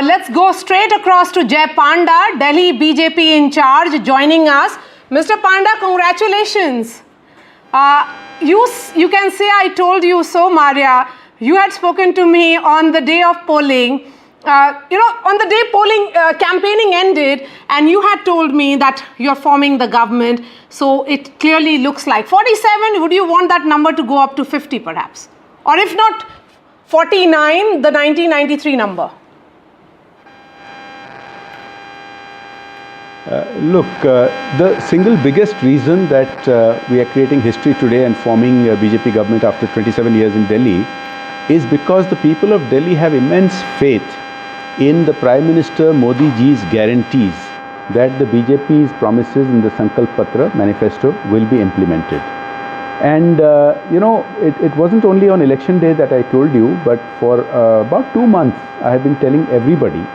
Let's go straight across to Jai Panda, Delhi BJP in charge, joining us. Mr. Panda, congratulations. You can say I told you so, Maria. You had spoken to me on the day of polling. On the day polling, campaigning ended, and you had told me that you're forming the government. So it clearly looks like 47. Would you want that number to go up to 50 perhaps? Or if not 49, the 1993 number? Look, the single biggest reason that we are creating history today and forming a BJP government after 27 years in Delhi is because the people of Delhi have immense faith in the Prime Minister Modi ji's guarantees that the BJP's promises in the Sankalp Patra manifesto will be implemented. And it wasn't only on election day that I told you, but for about 2 months I have been telling everybody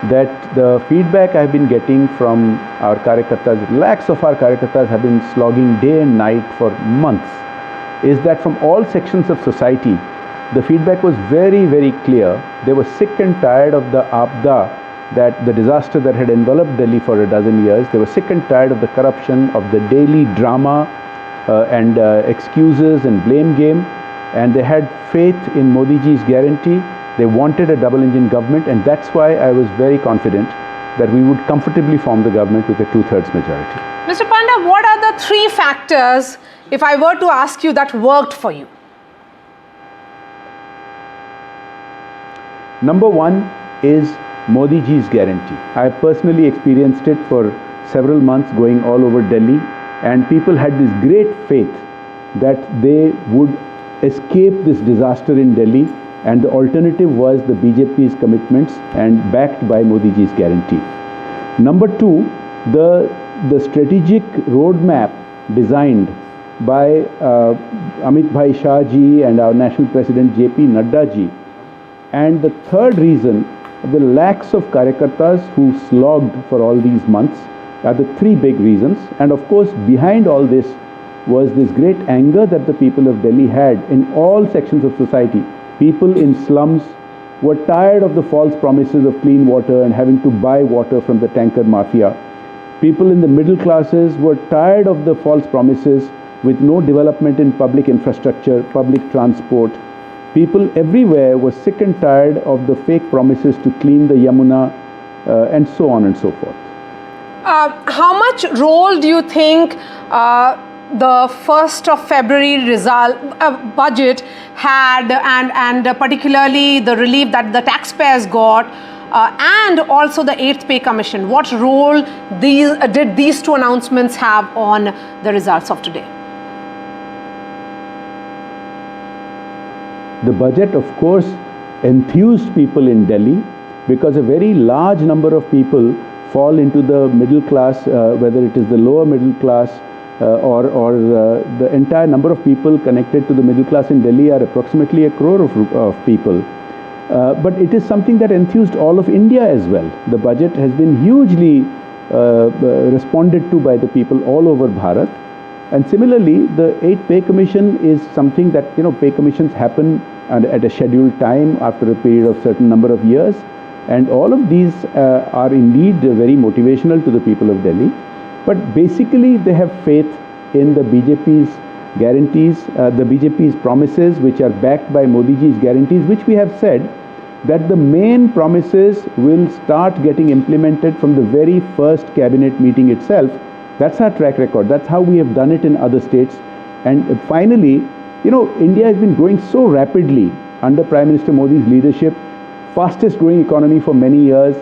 that the feedback I have been getting from our Karyakartas, lakhs of our Karyakartas have been slogging day and night for months, is that from all sections of society, the feedback was very, very clear. They were sick and tired of the Abda, that the disaster that had enveloped Delhi for a dozen years. They were sick and tired of the corruption, of the daily drama and excuses and blame game. And they had faith in Modi ji's guarantee. They wanted a double-engine government, and that's why I was very confident that we would comfortably form the government with a 2/3 majority. Mr. Panda, what are the 3 factors, if I were to ask you, that worked for you? Number 1 is Modi ji's guarantee. I have personally experienced it for several months, going all over Delhi, and people had this great faith that they would escape this disaster in Delhi, and the alternative was the BJP's commitments and backed by Modi ji's guarantee. Number 2, the strategic roadmap designed by Amit Bhai Shah ji and our National President JP Nadda ji. And the third reason, the lakhs of Karyakartas who slogged for all these months, are the 3 big reasons. And of course, behind all this was this great anger that the people of Delhi had in all sections of society. People in slums were tired of the false promises of clean water and having to buy water from the tanker mafia. People in the middle classes were tired of the false promises with no development in public infrastructure, public transport. People everywhere were sick and tired of the fake promises to clean the Yamuna and so on and so forth. How much role do you think the 1st of February budget had, and particularly the relief that the taxpayers got, and also the 8th Pay Commission? What role did these 2 announcements have on the results of today? The budget, of course, enthused people in Delhi because a very large number of people fall into the middle class, whether it is the lower middle class or the entire number of people connected to the middle class in Delhi are approximately 1 crore of people. But it is something that enthused all of India as well. The budget has been hugely responded to by the people all over Bharat. And similarly, the 8th Pay Commission is something that, pay commissions happen at a scheduled time after a period of certain number of years. And all of these are indeed very motivational to the people of Delhi. But basically, they have faith in the BJP's guarantees, the BJP's promises, which are backed by Modi ji's guarantees, which we have said that the main promises will start getting implemented from the very first cabinet meeting itself. That's our track record. That's how we have done it in other states. And finally, India has been growing so rapidly under Prime Minister Modi's leadership, fastest growing economy for many years,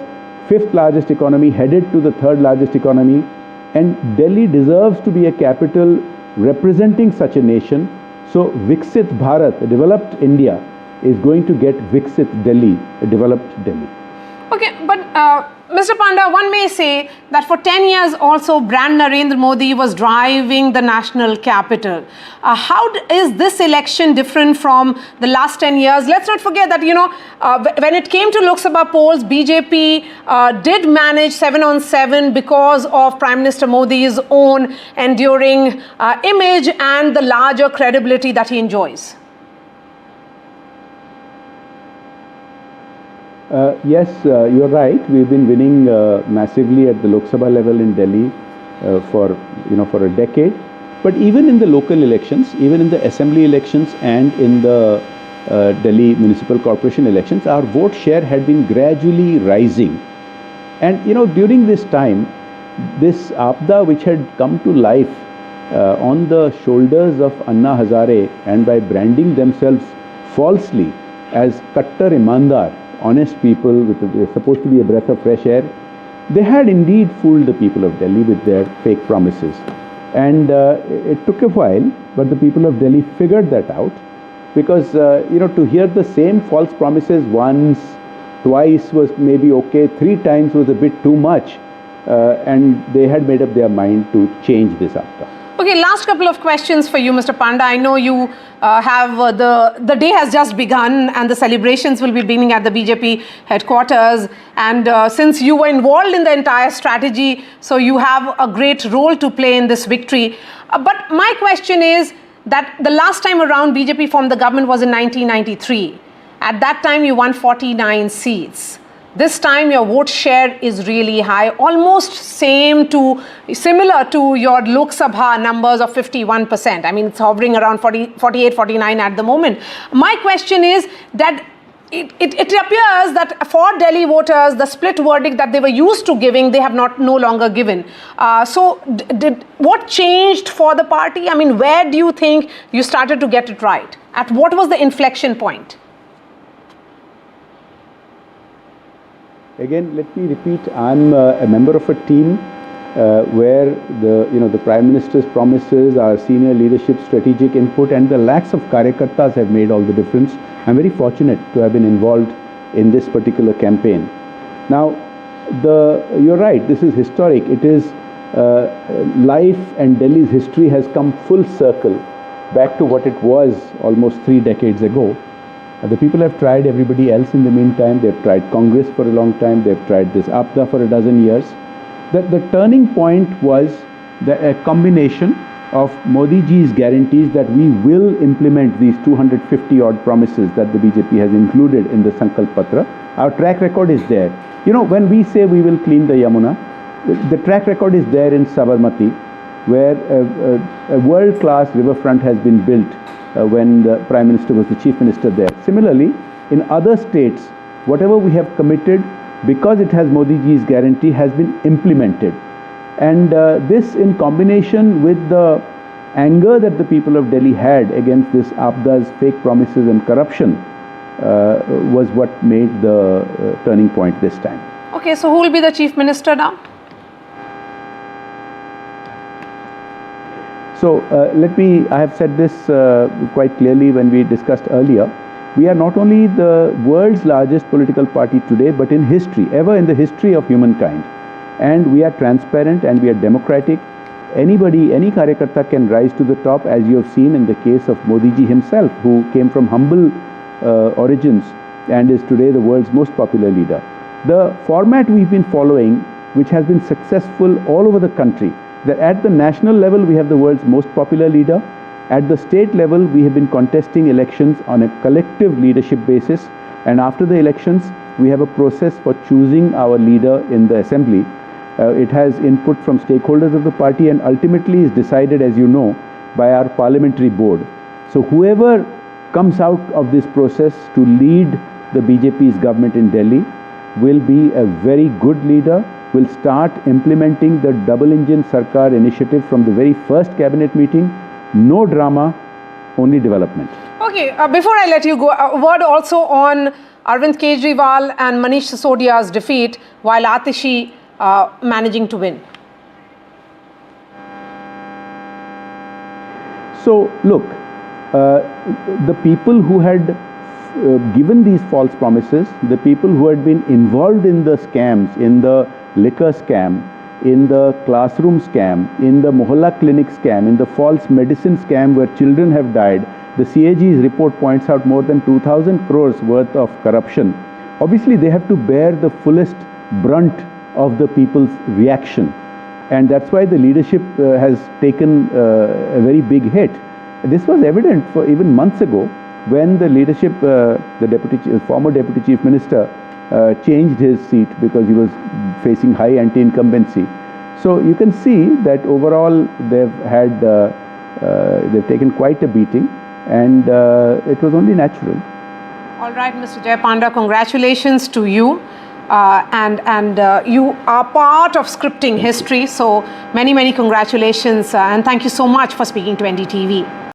5th largest economy, headed to the 3rd largest economy. And Delhi deserves to be a capital representing such a nation. So Viksit Bharat, a developed India, is going to get Viksit Delhi, a developed Delhi. Okay, but Mr. Panda, one may say that for 10 years also brand Narendra Modi was driving the national capital. How is this election different from the last 10 years? Let's not forget that, when it came to Lok Sabha polls, BJP did manage 7 on 7 because of Prime Minister Modi's own enduring image and the larger credibility that he enjoys. Yes, you're right. We've been winning massively at the Lok Sabha level in Delhi for a decade. But even in the local elections, even in the assembly elections and in the Delhi municipal corporation elections, our vote share had been gradually rising. And during this time, this Apda, which had come to life on the shoulders of Anna Hazare and by branding themselves falsely as Kattar Imandar, honest people with supposed to be a breath of fresh air, they had indeed fooled the people of Delhi with their fake promises. And it took a while, but the people of Delhi figured that out, because to hear the same false promises once, twice was maybe okay, 3 times was a bit too much, and they had made up their mind to change this after. Okay, last couple of questions for you, Mr. Panda. I know you have the day has just begun and the celebrations will be beginning at the BJP headquarters. And since you were involved in the entire strategy, so you have a great role to play in this victory. But my question is that the last time around BJP formed the government was in 1993. At that time, you won 49 seats. This time your vote share is really high, almost similar to your Lok Sabha numbers of 51%. I mean, it's hovering around 48, 49 at the moment. My question is that it appears that for Delhi voters, the split verdict that they were used to giving, they have no longer given. So what changed for the party? I mean, where do you think you started to get it right? At what was the inflection point? Again, let me repeat, I'm a member of a team where the Prime Minister's promises, our senior leadership strategic input and the lakhs of karyakartas have made all the difference. I'm very fortunate to have been involved in this particular campaign. Now, you're right, this is historic. It is life, and Delhi's history has come full circle back to what it was almost 3 decades ago. The people have tried everybody else in the meantime. They've tried Congress for a long time. They've tried this Apda for a dozen years. The turning point was a combination of Modi ji's guarantees that we will implement these 250 odd promises that the BJP has included in the Sankalp Patra. Our track record is there. When we say we will clean the Yamuna, the track record is there in Sabarmati, where a world-class riverfront has been built when the Prime Minister was the Chief Minister there. Similarly, in other states, whatever we have committed, because it has Modi ji's guarantee, has been implemented. And this, in combination with the anger that the people of Delhi had against this Apda's fake promises and corruption, was what made the turning point this time. Okay, so who will be the Chief Minister now? So I have said this quite clearly when we discussed earlier. We are not only the world's largest political party today, but in history, ever in the history of humankind. And we are transparent and we are democratic. Anybody, any karyakarta can rise to the top, as you have seen in the case of Modi ji himself, who came from humble origins and is today the world's most popular leader. The format we've been following, which has been successful all over the country, that at the national level we have the world's most popular leader. At the state level we have been contesting elections on a collective leadership basis, and after the elections we have a process for choosing our leader in the assembly. It has input from stakeholders of the party and ultimately is decided, as you know, by our parliamentary board. So whoever comes out of this process to lead the BJP's government in Delhi will be a very good leader, will start implementing the double engine Sarkar initiative from the very first cabinet meeting. No drama, only development. Okay, before I let you go, a word also on Arvind Kejriwal and Manish Sisodia's defeat while Atishi managing to win. So look, the people who had given these false promises, the people who had been involved in the scams, in the liquor scam, in the classroom scam, in the Mohalla clinic scam, in the false medicine scam where children have died, the CAG's report points out more than 2,000 crores worth of corruption. Obviously, they have to bear the fullest brunt of the people's reaction. And that's why the leadership has taken a very big hit. This was evident for even months ago when the leadership, the former Deputy Chief Minister, changed his seat because he was facing high anti-incumbency. So you can see that overall they've taken quite a beating, and it was only natural. All right, Mr. Jay Panda, congratulations to you. You are part of scripting history. So many congratulations, and thank you so much for speaking to NDTV.